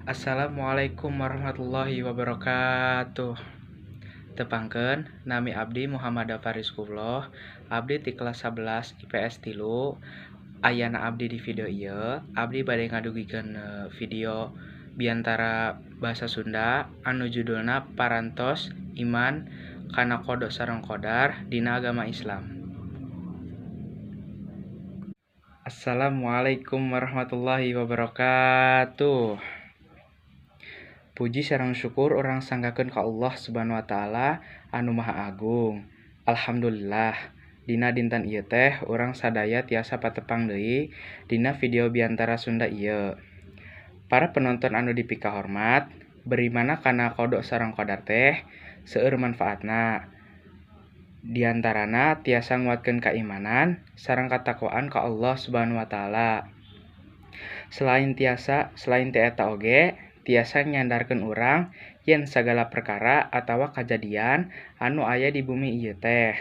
Assalamualaikum warahmatullahi wabarakatuh. Tepangkeun nami abdi Muhammad Farizkullah. Abdi ti kelas 11 IPS 3. Ayana abdi di video ieu, abdi bade ngadugikeun video biantara bahasa Sunda anu judulna Parantos Iman kana Qada sareng Qadar dina agama Islam. Assalamualaikum warahmatullahi wabarakatuh. Puji sareng syukur urang sanggakeun ka Allah Subhanahu wa taala anu Maha Agung. Alhamdulillah, dina dinten ieu teh urang sadaya tiasa patepang deui dina video biantara Sunda ieu. Para penonton anu dipika hormat, berimana kana Qada sareng Qadar teh seueur manfaatna. Di antarana tiasa nguatkeun keimanan sareng katakwaan ka Allah Subhanahu wa taala. Selain ti eta oge tiasa nyandarkeun urang yen sagala perkara atawa kajadian anu aya di bumi ieu teh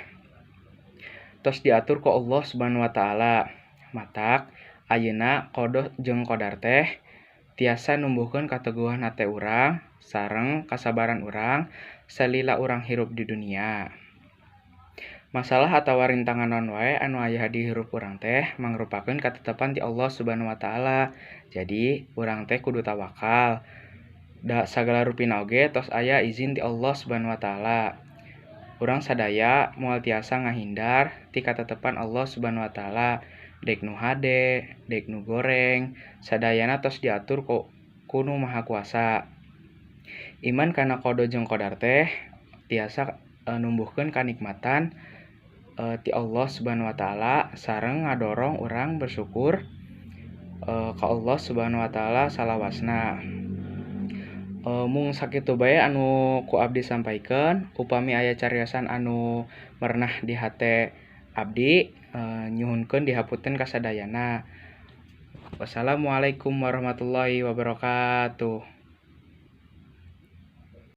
tos diatur ku Allah Subhanahu wa taala. Matak ayeuna Qada jeung Qadar teh tiasa numbuhkeun kateguhan hate urang sareng kasabaran urang salila urang hirup di dunia. Masalah atawa rintangan naon wae anu aya di hirup urang teh mangrupakeun katetepan ti Allah Subhanahu wa taala. Jadi, urang teh kudu tawakal. Da sagala rupina oge tos aya izin ti Allah Subhanahu wa taala. Urang sadaya moal tiasa ngahindar ti katetepan Allah Subhanahu wa taala. Dek nu hade, dek nu goreng, sadayana tos diatur ku Nu Maha Kuasa. Iman kana Qada jeung Qadar teh tiasa numbuhkeun kanikmatan ti Allah Subhanahu wa taala sareng ngadorong urang bersyukur ka Allah Subhanahu wa taala salawasna. Mung sakitu bae anu ku abdi sampaikeun. Upami aya cariosan anu merenah di hate abdi, nyuhunkeun dihapunten kasadayana. Wassalamualaikum warahmatullahi wabarakatuh.